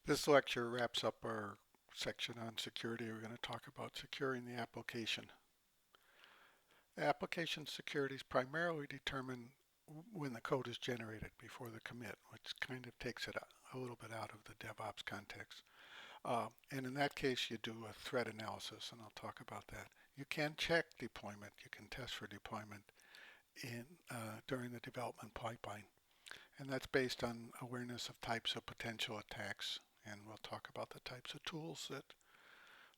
This lecture wraps up our section on security. We're going to talk about securing the application. Application security is primarily determined when the code is generated before the commit, which kind of takes it a little bit out of the DevOps context. And in that case, you do a threat analysis, and I'll talk about that. You can check deployment. You can test for deployment during the development pipeline. And that's based on awareness of types of potential attacks. And we'll talk about the types of tools that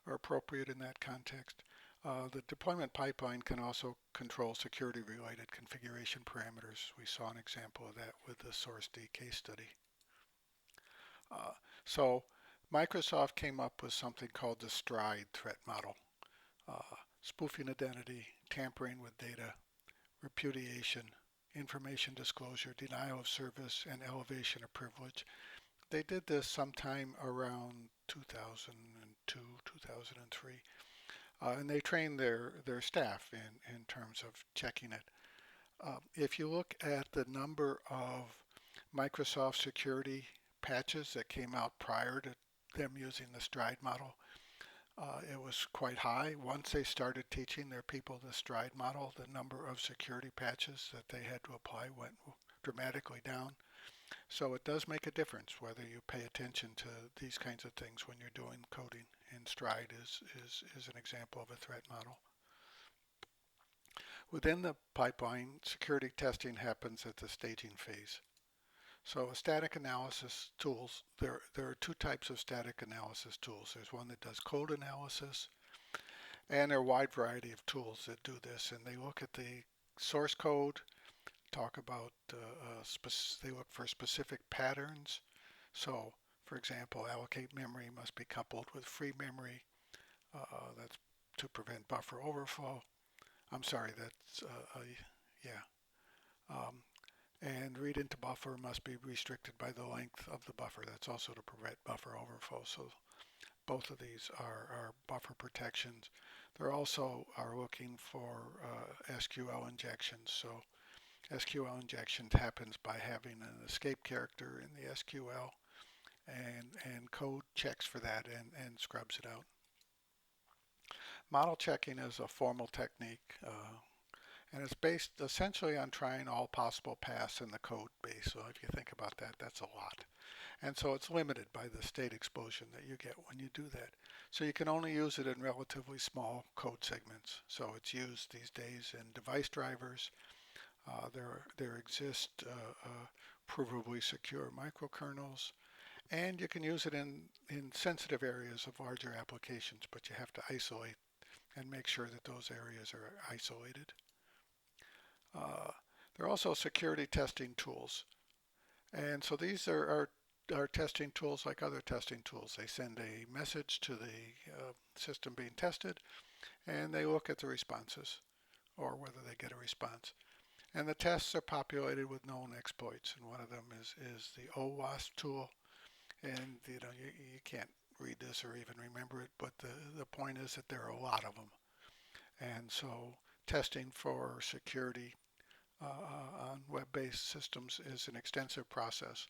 are appropriate in that context. The deployment pipeline can also control security-related configuration parameters. We saw an example of that with the SourceD case study. So Microsoft came up with something called the STRIDE threat model. Spoofing identity, tampering with data, repudiation, information disclosure, denial of service, and elevation of privilege. They did this sometime around 2002, 2003, and they trained their staff in terms of checking it. If you look at the number of Microsoft security patches that came out prior to them using the STRIDE model, it was quite high. Once they started teaching their people the STRIDE model, the number of security patches that they had to apply went dramatically down. So it does make a difference whether you pay attention to these kinds of things when you're doing coding. And STRIDE is an example of a threat model. Within the pipeline, security testing happens at the staging phase. So static analysis tools, there are two types of static analysis tools. There's one that does code analysis, and there are a wide variety of tools that do this. And they look at the source code, talk about, they look for specific patterns. So, for example, allocate memory must be coupled with free memory. That's to prevent buffer overflow. I'm sorry, that's, yeah. Um, and read into buffer must be restricted by the length of the buffer. That's also to prevent buffer overflow. So both of these are buffer protections. They're also are looking for SQL injections. So SQL injections happens by having an escape character in the SQL, and code checks for that and scrubs it out. Model checking is a formal technique, and it's based essentially on trying all possible paths in the code base. So if you think about that, that's a lot. And so it's limited by the state explosion that you get when you do that. So you can only use it in relatively small code segments. So it's used these days in device drivers. There exist provably secure microkernels, and you can use it in sensitive areas of larger applications, but you have to isolate and make sure that those areas are isolated. There are also security testing tools. And so these are testing tools like other testing tools. They send a message to the system being tested, and they look at the responses or whether they get a response. And the tests are populated with known exploits, and one of them is the OWASP tool. And you can't read this or even remember it, but the point is that there are a lot of them. And so testing for security on web-based systems is an extensive process,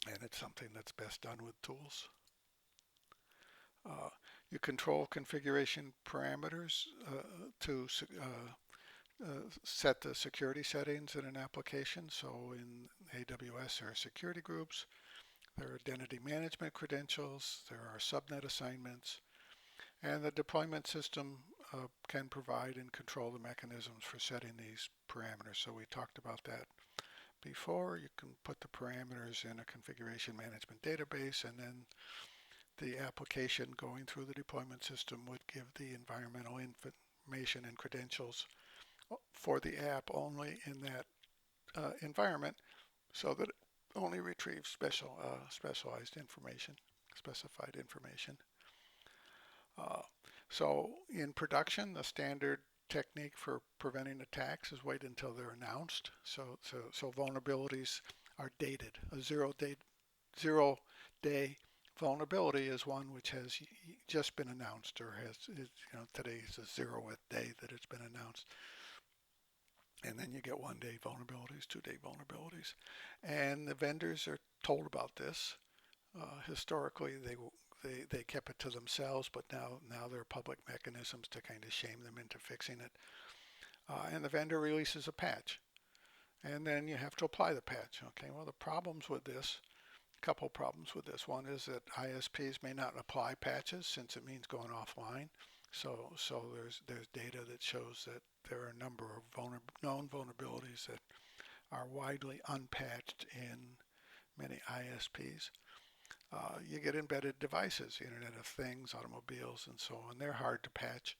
and it's something that's best done with tools. You control configuration parameters to set the security settings in an application. So in AWS there are security groups, there are identity management credentials, there are subnet assignments, and the deployment system can provide and control the mechanisms for setting these parameters. So we talked about that before. You can put the parameters in a configuration management database, and then the application going through the deployment system would give the environmental information and credentials for the app only in that environment, so that it only retrieves specialized information, specified information. So in production, the standard technique for preventing attacks is wait until they're announced. So vulnerabilities are dated. A zero-day vulnerability is one which has just been announced, or today is the 0th day that it's been announced. And then you get 1-day vulnerabilities, 2-day vulnerabilities. And the vendors are told about this. Historically, they kept it to themselves, but now there are public mechanisms to kind of shame them into fixing it. And the vendor releases a patch, and then you have to apply the patch. Okay, well, the problems with this, a couple problems with this. One is that ISPs may not apply patches since it means going offline. So there's data that shows that there are a number of known vulnerabilities that are widely unpatched in many ISPs. You get embedded devices, Internet of Things, automobiles, and so on. They're hard to patch,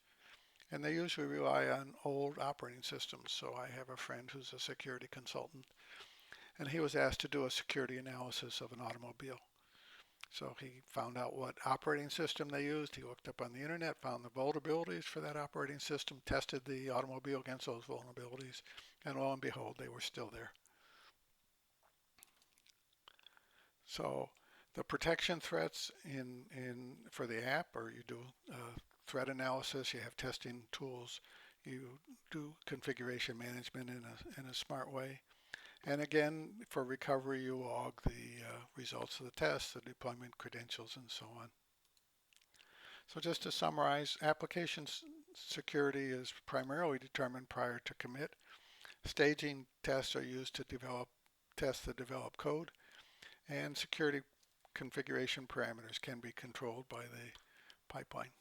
and they usually rely on old operating systems. So I have a friend who's a security consultant, and he was asked to do a security analysis of an automobile. So he found out what operating system they used. He looked up on the internet, found the vulnerabilities for that operating system, tested the automobile against those vulnerabilities, and lo and behold, they were still there. So the protection threats for the app, or you do threat analysis, you have testing tools, you do configuration management in a smart way. And again, for recovery, you log the results of the tests, the deployment credentials, and so on. So just to summarize, application security is primarily determined prior to commit. Staging tests are used to test the developed code, and security configuration parameters can be controlled by the pipeline.